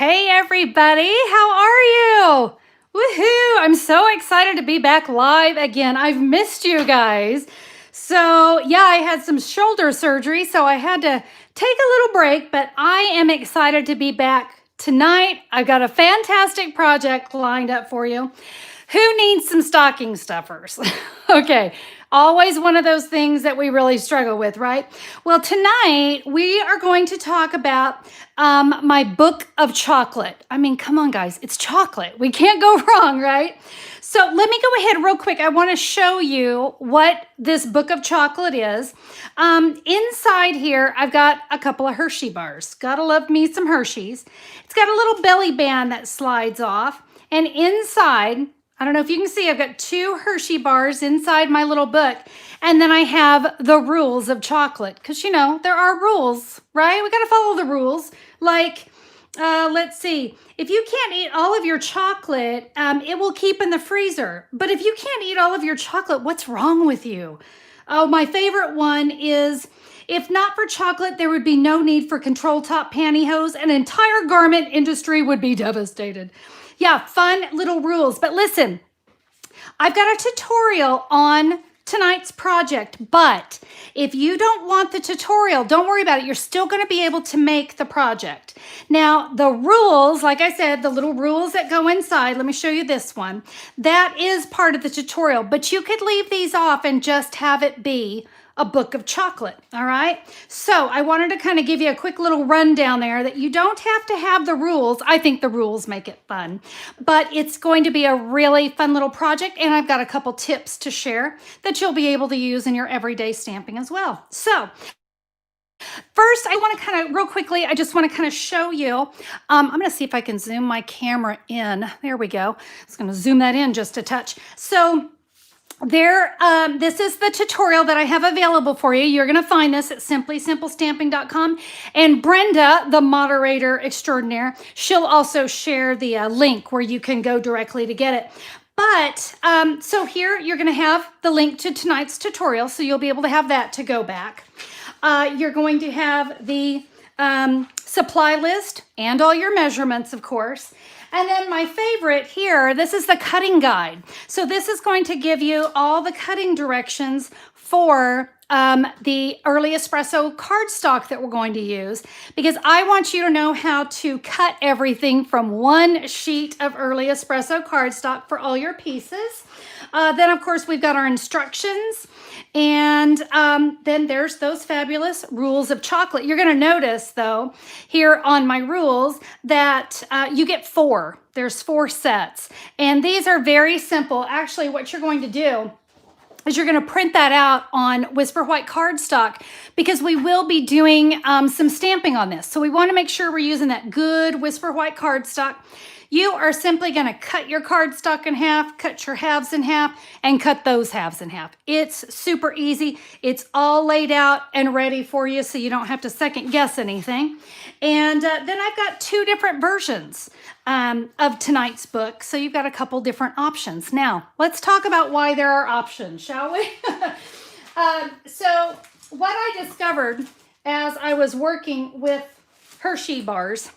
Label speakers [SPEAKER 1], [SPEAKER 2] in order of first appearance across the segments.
[SPEAKER 1] Hey everybody, how are you? Woohoo! I'm so excited to be back live again. I've missed you guys. So, yeah, I had some shoulder surgery, so I had to take a little break, but I am excited to be back tonight. I've got a fantastic project lined up for you. Who needs some stocking stuffers? Okay, always one of those things that we really struggle with, right? Well, tonight we are going to talk about my book of chocolate. I mean, come on, guys, it's chocolate. We can't go wrong, right? So let me go ahead real quick. I want to show you what this book of chocolate is. Inside here, I've got a couple of Hershey bars. Gotta love me some Hershey's. It's got a little belly band that slides off. And inside, I don't know if you can see, I've got 2 Hershey bars inside my little book. And then I have the rules of chocolate. Because, you know, there are rules, right? We got to follow the rules. Like, let's see. If you can't eat all of your chocolate, it will keep in the freezer. But if you can't eat all of your chocolate, what's wrong with you? Oh, my favorite one is, if not for chocolate, there would be no need for control top pantyhose. An entire garment industry would be devastated. Yeah, fun little rules. But listen, I've got a tutorial on tonight's project, but if you don't want the tutorial, don't worry about it. You're still going to be able to make the project. Now, the rules, like I said, the little rules that go inside, let me show you this one. That is part of the tutorial, but you could leave these off and just have it be a book of chocolate, all right? So I wanted to kind of give you a quick little rundown there that you don't have to have the rules. I think the rules make it fun, but it's going to be a really fun little project, and I've got a couple tips to share that you'll be able to use in your everyday stamping as well. So first, I want to kind of, real quickly, I just want to kind of show you, I'm going to see if I can zoom my camera in. There we go. I'm just going to zoom that in just a touch. So this is the tutorial that I have available for you. You're going to find this at simplysimplestamping.com. And Brenda, the moderator extraordinaire, she'll also share the link where you can go directly to get it. But so here you're going to have the link to tonight's tutorial, so you'll be able to have that to go back. You're going to have the supply list and all your measurements, of course. And then my favorite here, this is the cutting guide. So this is going to give you all the cutting directions for the early espresso cardstock that we're going to use, because I want you to know how to cut everything from one sheet of early espresso cardstock for all your pieces. Then, of course, we've got our instructions. And then there's those fabulous rules of chocolate. You're going to notice, though, here on my rules that you get 4. There's 4 sets. And these are very simple. Actually, what you're going to do is you're going to print that out on Whisper White cardstock, because we will be doing some stamping on this. So we want to make sure we're using that good Whisper White cardstock. You are simply going to cut your cardstock in half, cut your halves in half, and cut those halves in half. It's super easy. It's all laid out and ready for you, so you don't have to second guess anything. And then I've got 2 different versions of tonight's book, so you've got a couple different options. Now, let's talk about why there are options, shall we? So what I discovered as I was working with Hershey bars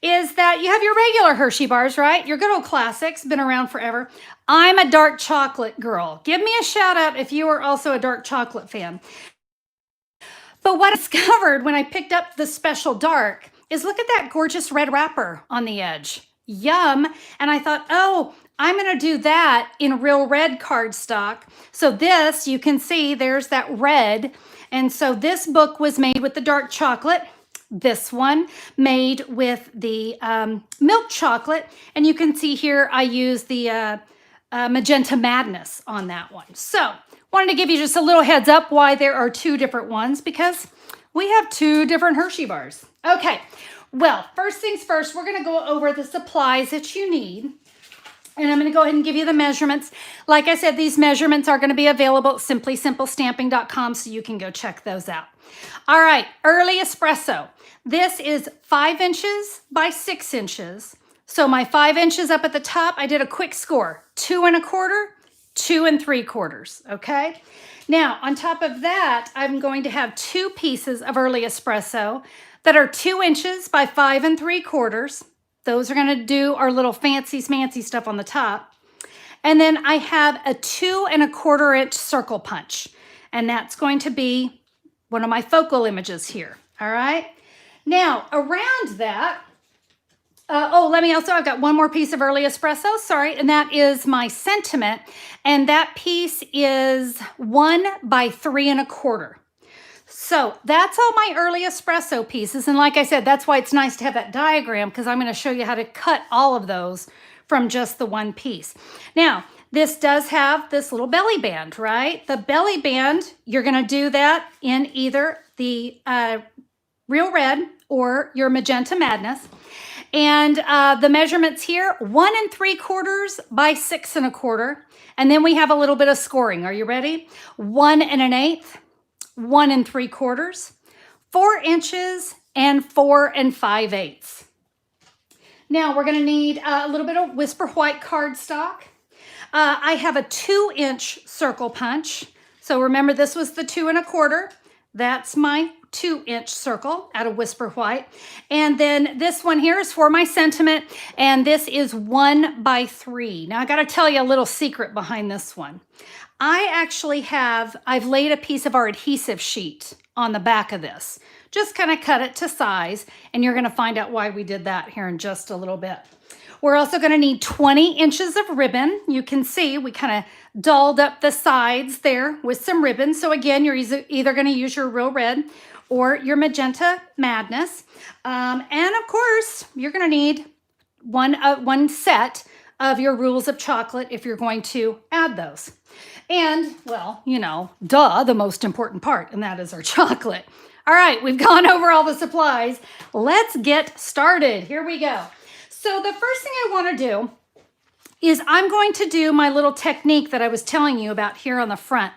[SPEAKER 1] is that you have your regular Hershey bars, right? Your good old classics, been around forever. I'm a dark chocolate girl. Give me a shout out if you are also a dark chocolate fan. But what I discovered when I picked up the special dark is, look at that gorgeous red wrapper on the edge. Yum. And I thought, oh, I'm going to do that in real red cardstock. So this, you can see there's that red. And so this book was made with the dark chocolate. This one made with the milk chocolate. And you can see here I use the Magenta Madness on that one. So wanted to give you just a little heads up why there are 2 different ones, because we have 2 different Hershey bars. Okay, well, first things first, we're going to go over the supplies that you need. And I'm going to go ahead and give you the measurements. Like I said, these measurements are going to be available at simplysimplestamping.com, so you can go check those out. All right, early espresso. This is 5 inches by 6 inches. So my 5 inches up at the top, I did a quick score. 2 1/4, 2 3/4, okay? Now, on top of that, I'm going to have 2 pieces of early espresso that are 2 inches by 5 3/4. Those are going to do our little fancy smancy stuff on the top. And then I have a 2 1/4 inch circle punch. And that's going to be one of my focal images here. All right. Now around that, I've got one more piece of early espresso, sorry, and that is my sentiment. And that piece is 1 by 3 1/4. So that's all my early espresso pieces. And like I said, that's why it's nice to have that diagram, because I'm going to show you how to cut all of those from just the one piece. Now, this does have this little belly band, right? The belly band, you're going to do that in either the Real Red or your Magenta Madness. And the measurements here, 1 3/4 by 6 1/4. And then we have a little bit of scoring. Are you ready? 1 1/8, 1 3/4, 4 inches, and 4 5/8. Now we're going to need a little bit of Whisper White cardstock. I have a 2 inch circle punch. So remember, this was the 2 1/4. That's my 2 inch circle out of Whisper White. And then this one here is for my sentiment. And this is 1 by 3. Now I got to tell you a little secret behind this one. I've laid a piece of our adhesive sheet on the back of this. Just kind of cut it to size, and you're going to find out why we did that here in just a little bit. We're also going to need 20 inches of ribbon. You can see we kind of dulled up the sides there with some ribbon. So again, you're either going to use your Real Red or your Magenta Madness. And of course, you're going to need one set of your Rules of Chocolate if you're going to add those. And, well, the most important part, and that is our chocolate. All right, we've gone over all the supplies. Let's get started. Here we go. So the first thing I want to do is I'm going to do my little technique that I was telling you about here on the front.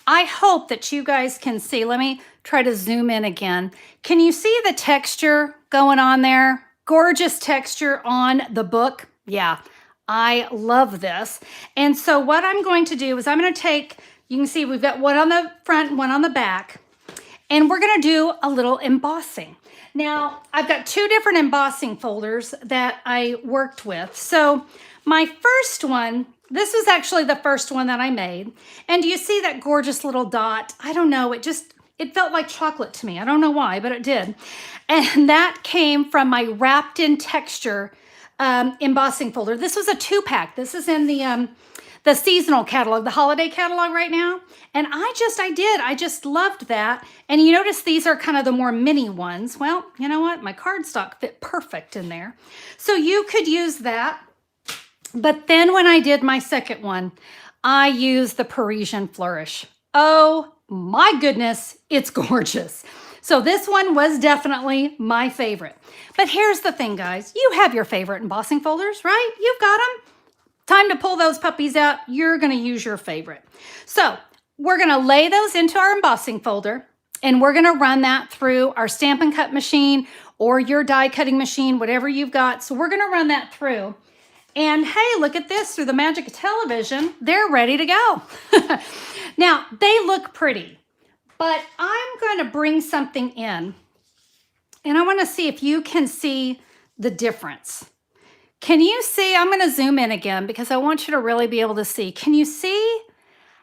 [SPEAKER 1] I hope that you guys can see. Let me try to zoom in again. Can you see the texture going on there? Gorgeous texture on the book. Yeah, I love this. And so what I'm going to do is I'm going to take, you can see we've got one on the front and one on the back. And we're going to do a little embossing. Now, I've got 2 different embossing folders that I worked with. So my first one, this was actually the first one that I made. And do you see that gorgeous little dot? I don't know, it felt like chocolate to me. I don't know why, but it did. And that came from my Wrapped in Texture embossing folder. This was a 2-pack. This is in the seasonal catalog, the holiday catalog right now. And I just loved that. And you notice these are kind of the more mini ones. Well, you know what? My cardstock fit perfect in there. So you could use that. But then when I did my second one, I used the Parisian Flourish. Oh my goodness, it's gorgeous. So this one was definitely my favorite. But here's the thing, guys. You have your favorite embossing folders, right? You've got them. Time to pull those puppies out. You're going to use your favorite. So we're going to lay those into our embossing folder, and we're going to run that through our Stampin' Cut machine or your die cutting machine, whatever you've got. So we're going to run that through. And hey, look at this, through the magic of television, they're ready to go. Now, they look pretty, but I'm going to bring something in, and I want to see if you can see the difference. Can you see? I'm going to zoom in again because I want you to really be able to see. Can you see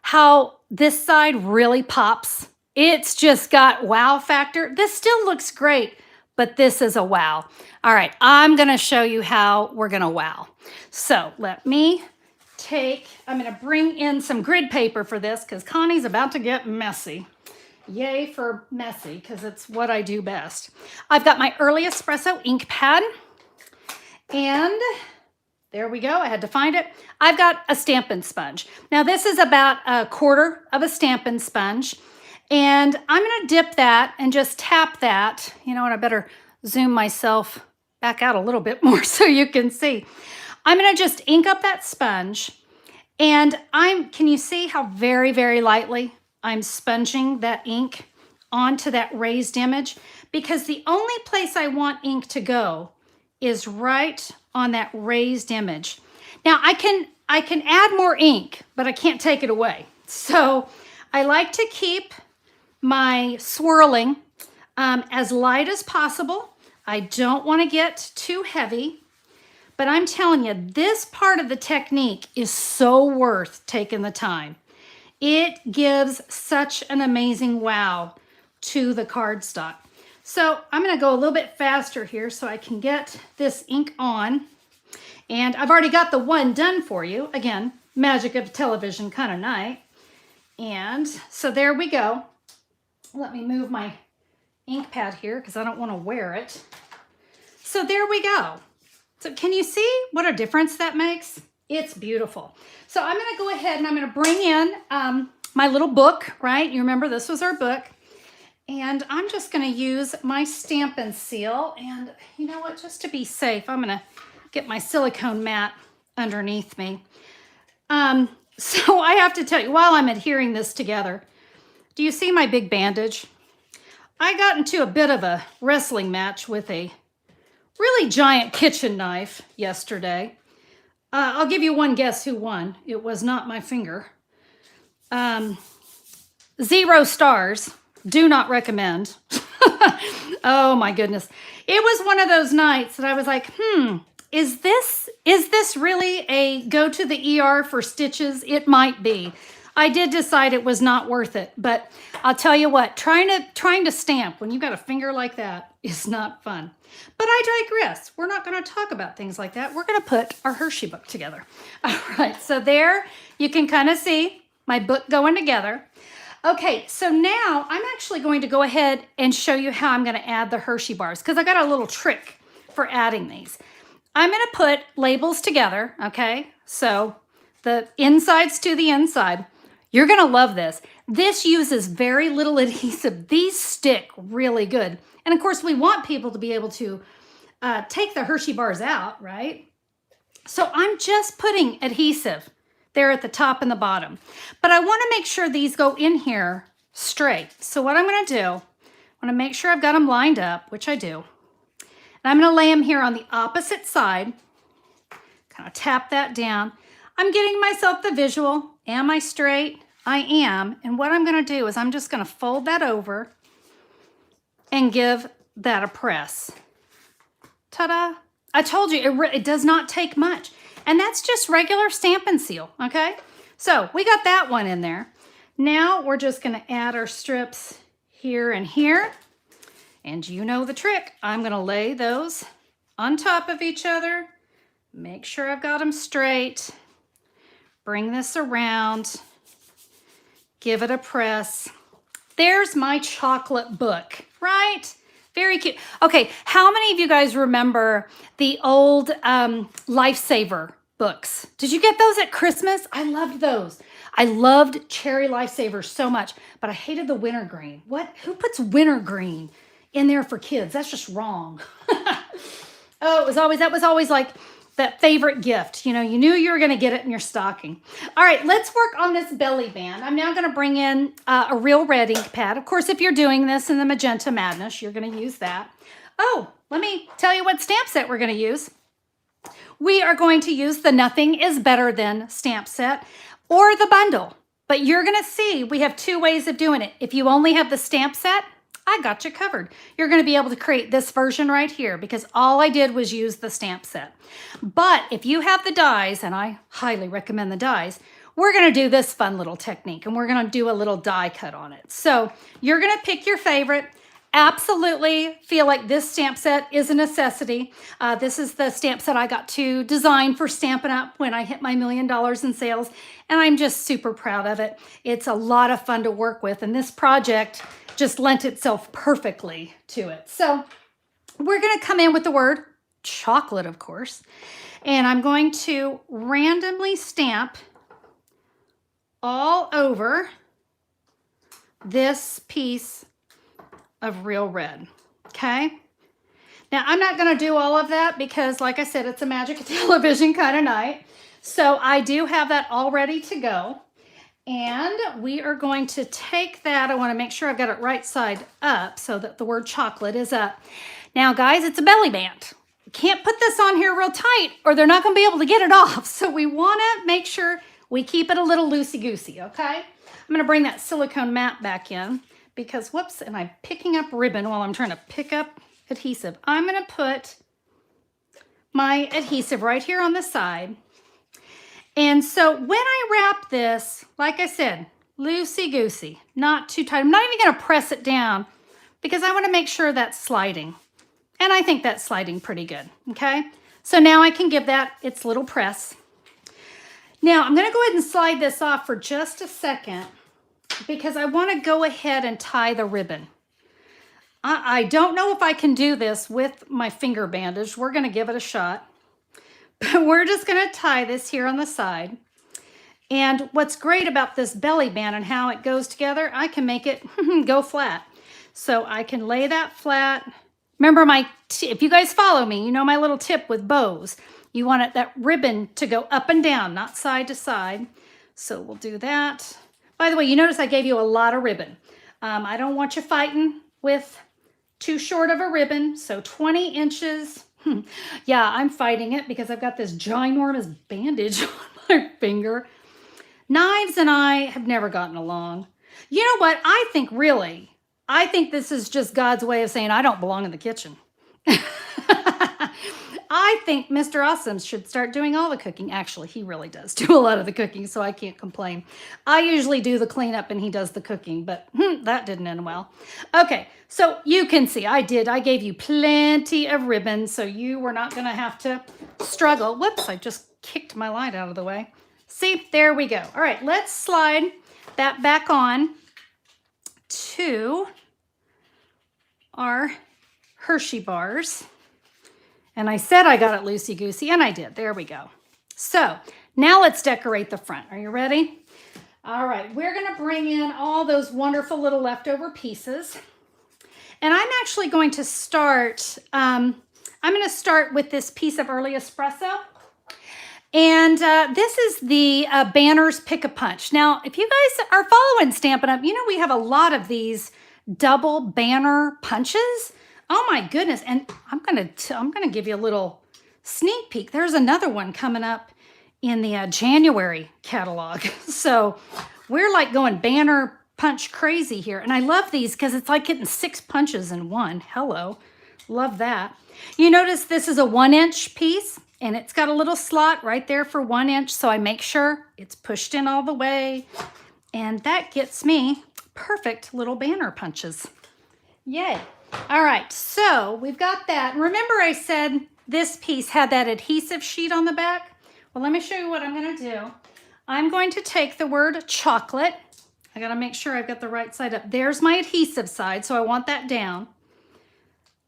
[SPEAKER 1] how this side really pops? It's just got wow factor. This still looks great, but this is a wow. All right, I'm going to show you how we're going to wow. So let me I'm going to bring in some grid paper for this because Connie's about to get messy. Yay for messy, because it's what I do best. I've got my Early Espresso ink pad. And there we go. I had to find it. I've got a Stampin' sponge. Now this is about 1/4 of a Stampin' sponge. And I'm going to dip that and just tap that. You know what? I better zoom myself back out a little bit more so you can see. I'm going to just ink up that sponge. And can you see how very, very lightly I'm sponging that ink onto that raised image? Because the only place I want ink to go is right on that raised image. Now I can add more ink, but I can't take it away. So I like to keep my swirling as light as possible. I don't want to get too heavy. But I'm telling you, this part of the technique is so worth taking the time. It gives such an amazing wow to the cardstock. So I'm going to go a little bit faster here so I can get this ink on. And I've already got the one done for you. Again, magic of television kind of night. And so there we go. Let me move my ink pad here because I don't want to wear it. So there we go. So can you see what a difference that makes? It's beautiful. So I'm going to go ahead and I'm going to bring in my little book, right? You remember this was our book. And I'm just going to use my Stampin' Seal. And you know what? Just to be safe, I'm going to get my silicone mat underneath me. So I have to tell you, while I'm adhering this together, do you see my big bandage? I got into a bit of a wrestling match with a really giant kitchen knife yesterday. I'll give you one guess who won. It was not my finger. 0 stars. Do not recommend. Oh my goodness. It was one of those nights that I was like, is this really a go to the ER for stitches? It might be. I did decide it was not worth it, but I'll tell you what, trying to stamp when you've got a finger like that is not fun. But I digress. We're not going to talk about things like that. We're going to put our Hershey book together. All right, so there you can kind of see my book going together. Okay, so now I'm actually going to go ahead and show you how I'm going to add the Hershey bars because I got a little trick for adding these. I'm going to put labels together, okay? So the insides to the inside. You're going to love this. This uses very little adhesive. These stick really good. And of course, we want people to be able to take the Hershey bars out, right? So I'm just putting adhesive there at the top and the bottom. But I want to make sure these go in here straight. So what I'm going to do, I want to make sure I've got them lined up, which I do. And I'm going to lay them here on the opposite side. Kind of tap that down. I'm getting myself the visual. Am I straight? I am. And what I'm going to do is I'm just going to fold that over and give that a press. Ta-da! I told you, it does not take much. And that's just regular Stampin' Seal, okay? So we got that one in there. Now we're just going to add our strips here and here. And you know the trick. I'm going to lay those on top of each other. Make sure I've got them straight. Bring this around. Give it a press. There's my chocolate book, right? Very cute. Okay, how many of you guys remember the old Lifesaver books? Did you get those at Christmas? I loved those. I loved Cherry Lifesavers so much, but I hated the wintergreen. What? Who puts wintergreen in there for kids? That's just wrong. Oh, that was always like that favorite gift. You know, you knew you were going to get it in your stocking. All right, let's work on this belly band. I'm now going to bring in a real red ink pad. Of course, if you're doing this in the Magenta Madness, you're going to use that. Oh, let me tell you what stamp set we're going to use. We are going to use the Nothing is Better Than stamp set or the bundle. But you're going to see we have two ways of doing it. If you only have the stamp set, I got you covered. You're going to be able to create this version right here because all I did was use the stamp set. But if you have the dies, and I highly recommend the dies, we're going to do this fun little technique and we're going to do a little die cut on it. So you're going to pick your favorite. Absolutely feel like this stamp set is a necessity. This is the stamp set I got to design for Stampin' Up! When I hit my $1 million in sales, and I'm just super proud of it. It's a lot of fun to work with, and this project just lent itself perfectly to it. So we're going to come in with the word chocolate, of course, and I'm going to randomly stamp all over this piece of real red, okay? Now, I'm not going to do all of that because, like I said, it's a magic television kind of night. So I do have that all ready to go. And we are going to take that. I want to make sure I've got it right side up so that the word chocolate is up. Now, guys, it's a belly band. You can't put this on here real tight or they're not going to be able to get it off. So we want to make sure we keep it a little loosey-goosey, okay? I'm going to bring that silicone mat back in. Because, whoops, am I picking up ribbon while I'm trying to pick up adhesive? I'm going to put my adhesive right here on the side. And so when I wrap this, like I said, loosey-goosey, not too tight. I'm not even going to press it down because I want to make sure that's sliding. And I think that's sliding pretty good, okay? So now I can give that its little press. Now I'm going to go ahead and slide this off for just a second because I want to go ahead and tie the ribbon. I don't know if I can do this with my finger bandage. We're going to give it a shot. But we're just going to tie this here on the side. And what's great about this belly band and how it goes together, I can make it go flat. So I can lay that flat. Remember if you guys follow me, you know my little tip with bows. You want that ribbon to go up and down, not side to side. So we'll do that. By the way, you notice I gave you a lot of ribbon. I don't want you fighting with too short of a ribbon. So 20 inches. Yeah, I'm fighting it because I've got this ginormous bandage on my finger. Knives and I have never gotten along. You know what? I think this is just God's way of saying I don't belong in the kitchen. I think Mr. Awesome should start doing all the cooking. Actually, he really does do a lot of the cooking, so I can't complain. I usually do the cleanup and he does the cooking, but that didn't end well. Okay, so you can see I gave you plenty of ribbon, so you were not going to have to struggle. Whoops, I just kicked my light out of the way. See, there we go. All right, let's slide that back on to our Hershey bars. And I said I got it loosey-goosey, and I did. There we go. So now let's decorate the front. Are you ready? All right, we're going to bring in all those wonderful little leftover pieces. And I'm actually going to start, with this piece of early espresso. And this is the Banners Pick-a-Punch. Now, if you guys are following Stampin' Up, you know we have a lot of these double banner punches. Oh my goodness, and I'm gonna give you a little sneak peek. There's another one coming up in the January catalog. So we're like going banner punch crazy here. And I love these because it's like getting 6 punches in one. Hello, love that. You notice this is a 1-inch piece and it's got a little slot right there for 1 inch. So I make sure it's pushed in all the way. And that gets me perfect little banner punches. Yay. All right, so we've got that. Remember I said this piece had that adhesive sheet on the back? Well, let me show you what I'm going to do. I'm going to take the word chocolate. I got to make sure I've got the right side up. There's my adhesive side, so I want that down.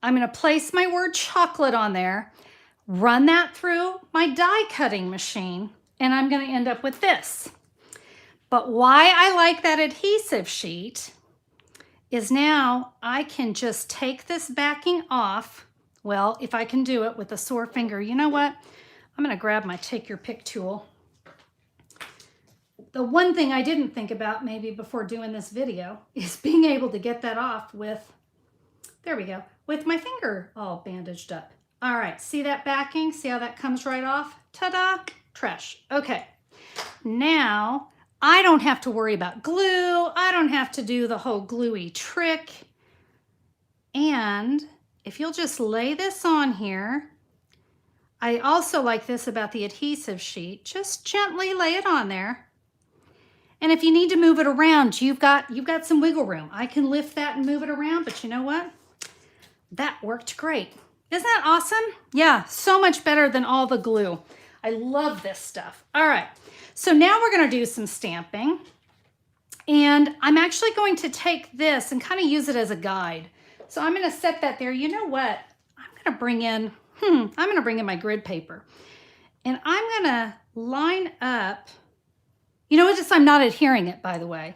[SPEAKER 1] I'm going to place my word chocolate on there, run that through my die cutting machine, and I'm going to end up with this. But why I like that adhesive sheet is now I can just take this backing off. Well, if I can do it with a sore finger, you know what? I'm gonna grab my take your pick tool. The one thing I didn't think about maybe before doing this video is being able to get that off with, there we go, with my finger all bandaged up. All right, see that backing? See how that comes right off? Ta-da, trash. Okay, now, I don't have to worry about glue. I don't have to do the whole gluey trick. And if you'll just lay this on here, I also like this about the adhesive sheet. Just gently lay it on there. And if you need to move it around, you've got some wiggle room. I can lift that and move it around, but you know what? That worked great. Isn't that awesome? Yeah, so much better than all the glue. I love this stuff. All right. So now we're going to do some stamping, and I'm actually going to take this and kind of use it as a guide. So I'm going to set that there. You know what? I'm going to bring in my grid paper, and I'm going to line up. You know, I'm not adhering it, by the way.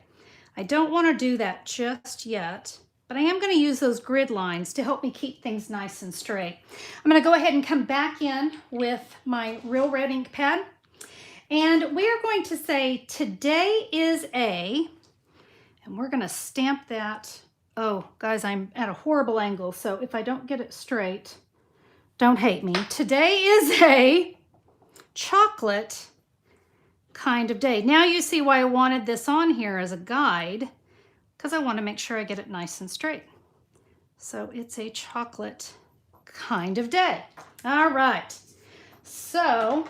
[SPEAKER 1] I don't want to do that just yet, but I am going to use those grid lines to help me keep things nice and straight. I'm going to go ahead and come back in with my Real Red ink pad. And we are going to say, today is a, and we're going to stamp that. Oh, guys, I'm at a horrible angle, so if I don't get it straight, don't hate me. Today is a chocolate kind of day. Now you see why I wanted this on here as a guide, because I want to make sure I get it nice and straight. So it's a chocolate kind of day. All right. So,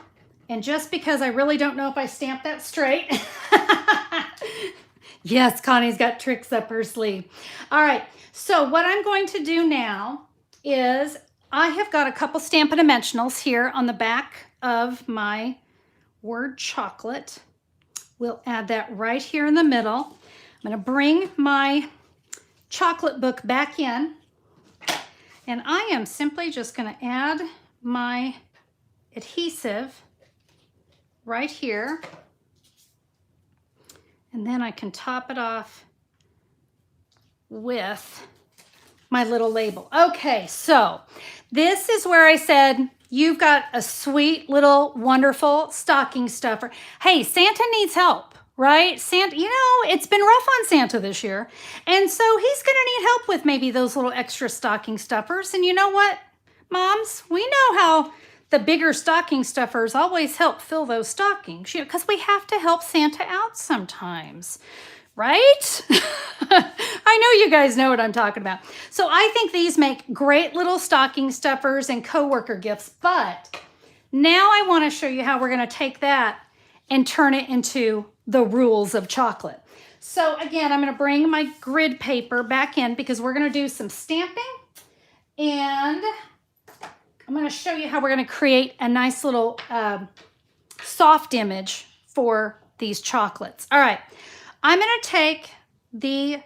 [SPEAKER 1] and just because I really don't know if I stamped that straight. Yes, Connie's got tricks up her sleeve. All right, so what I'm going to do now is I have got a couple Stampin' Dimensionals here on the back of my word chocolate. We'll add that right here in the middle. I'm going to bring my chocolate book back in, and I am simply just going to add my adhesive right here, and then I can top it off with my little label. Okay, so this is where I said you've got a sweet little wonderful stocking stuffer. Hey, Santa needs help, right? Santa, you know, it's been rough on Santa this year, and so he's gonna need help with maybe those little extra stocking stuffers. And you know what, moms, we know how the bigger stocking stuffers always help fill those stockings, you know, because we have to help Santa out sometimes, right? I know you guys know what I'm talking about. So I think these make great little stocking stuffers and coworker gifts, but now I want to show you how we're going to take that and turn it into the rules of chocolate. So again, I'm going to bring my grid paper back in because we're going to do some stamping, and I'm going to show you how we're going to create a nice little soft image for these chocolates. All right, I'm going to take the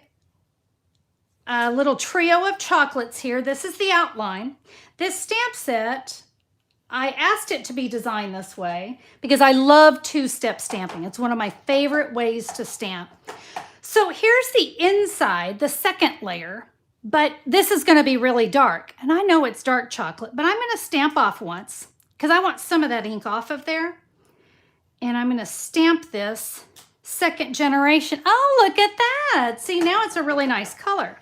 [SPEAKER 1] little trio of chocolates here. This is the outline. This stamp set, I asked it to be designed this way because I love two-step stamping. It's one of my favorite ways to stamp. So here's the inside, the second layer. But this is going to be really dark, and I know it's dark chocolate, but I'm going to stamp off once because I want some of that ink off of there. And I'm going to stamp this second generation. Oh, look at that. See, now it's a really nice color.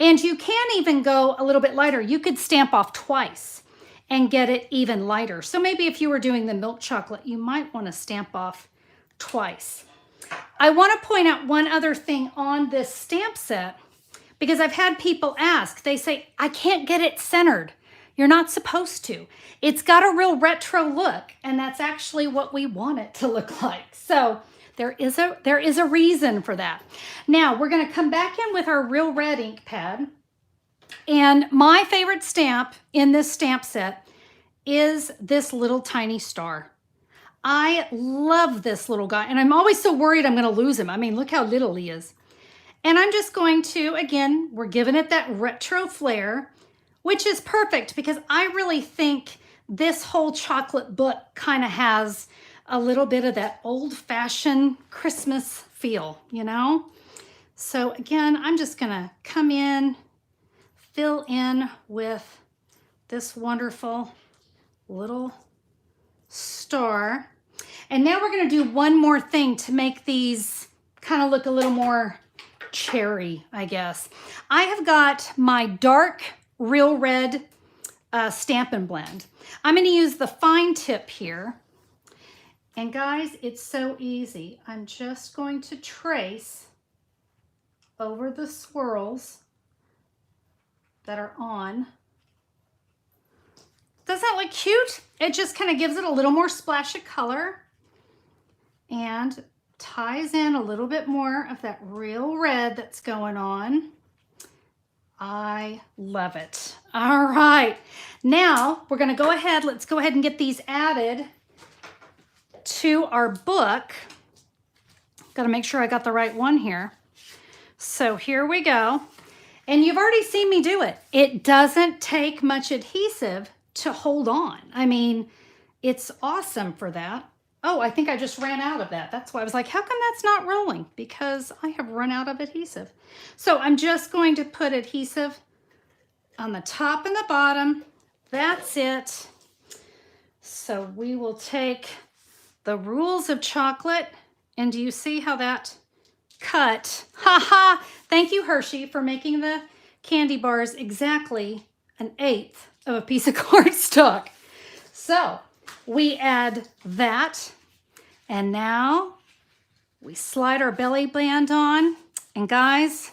[SPEAKER 1] And you can even go a little bit lighter. You could stamp off twice and get it even lighter. So maybe if you were doing the milk chocolate, you might want to stamp off twice. I want to point out one other thing on this stamp set, because I've had people ask, they say, I can't get it centered. You're not supposed to. It's got a real retro look, and that's actually what we want it to look like. So there is a reason for that. Now we're gonna come back in with our real red ink pad, and my favorite stamp in this stamp set is this little tiny star. I love this little guy, and I'm always so worried I'm gonna lose him. I mean, look how little he is. And I'm just going to, again, we're giving it that retro flair, which is perfect because I really think this whole chocolate book kind of has a little bit of that old-fashioned Christmas feel, you know? So again, I'm just gonna come in, fill in with this wonderful little star. And now we're gonna do one more thing to make these kind of look a little more cherry, I guess. I have got my dark real red Stampin' Blend. I'm going to use the fine tip here. And guys, it's so easy. I'm just going to trace over the swirls that are on. Doesn't that look cute? It just kind of gives it a little more splash of color and ties in a little bit more of that real red that's going on. I love it. All right, now we're gonna go ahead, let's go ahead and get these added to our book. Gotta make sure I got the right one here. So here we go. And you've already seen me do it. It doesn't take much adhesive to hold on. I mean, it's awesome for that. Oh, I think I just ran out of that. That's why I was like, how come that's not rolling? Because I have run out of adhesive. So I'm just going to put adhesive on the top and the bottom. That's it. So we will take the rules of chocolate, and do you see how that cut? Ha ha! Thank you, Hershey, for making the candy bars exactly 1/8 of a piece of cardstock. So we add that, and now we slide our belly band on, and guys,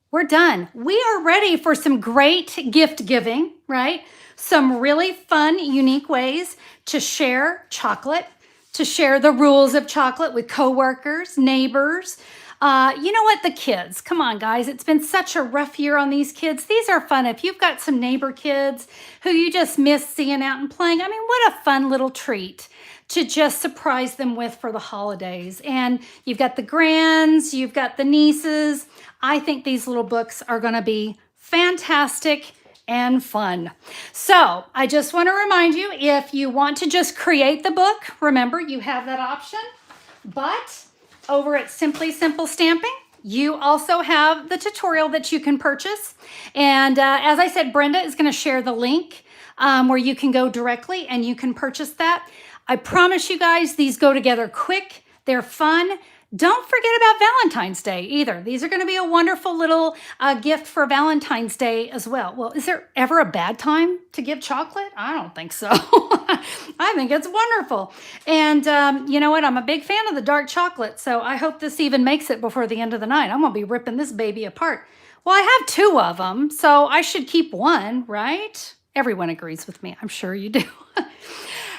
[SPEAKER 1] we're done. We are ready for some great gift giving, right? Some really fun, unique ways to share chocolate, to share the rules of chocolate with coworkers, neighbors. You know what? The kids. Come on, guys. It's been such a rough year on these kids. These are fun. If you've got some neighbor kids who you just miss seeing out and playing, I mean, what a fun little treat to just surprise them with for the holidays. And you've got the grands, you've got the nieces. I think these little books are going to be fantastic and fun. So I just want to remind you, if you want to just create the book, remember you have that option. But over at Simply Simple Stamping, you also have the tutorial that you can purchase. And as I said, Brenda is going to share the link where you can go directly and you can purchase that. I promise you guys, these go together quick. They're fun. Don't forget about Valentine's Day either. These are going to be a wonderful little gift for Valentine's Day as well. Well, is there ever a bad time to give chocolate? I don't think so. I think it's wonderful. And you know what? I'm a big fan of the dark chocolate, so I hope this even makes it before the end of the night. I'm going to be ripping this baby apart. Well, I have 2 of them, so I should keep one, right? Everyone agrees with me. I'm sure you do.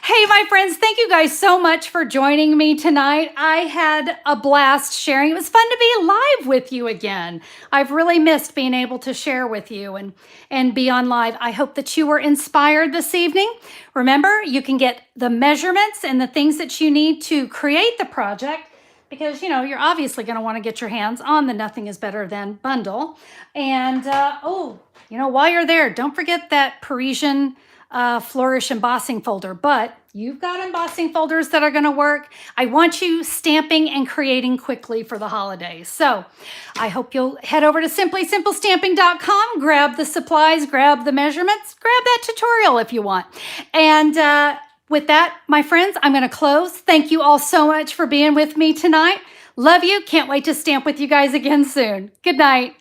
[SPEAKER 1] Hey, my friends, thank you guys so much for joining me tonight. I had a blast sharing. It was fun to be live with you again. I've really missed being able to share with you and be on live. I hope that you were inspired this evening. Remember, you can get the measurements and the things that you need to create the project because, you know, you're obviously going to want to get your hands on the Nothing is Better Than bundle. And, you know, while you're there, don't forget that Parisian Flourish embossing folder, but you've got embossing folders that are going to work. I want you stamping and creating quickly for the holidays. So I hope you'll head over to simplysimplestamping.com, grab the supplies, grab the measurements, grab that tutorial if you want. And with that, my friends, I'm going to close. Thank you all so much for being with me tonight. Love you. Can't wait to stamp with you guys again soon. Good night.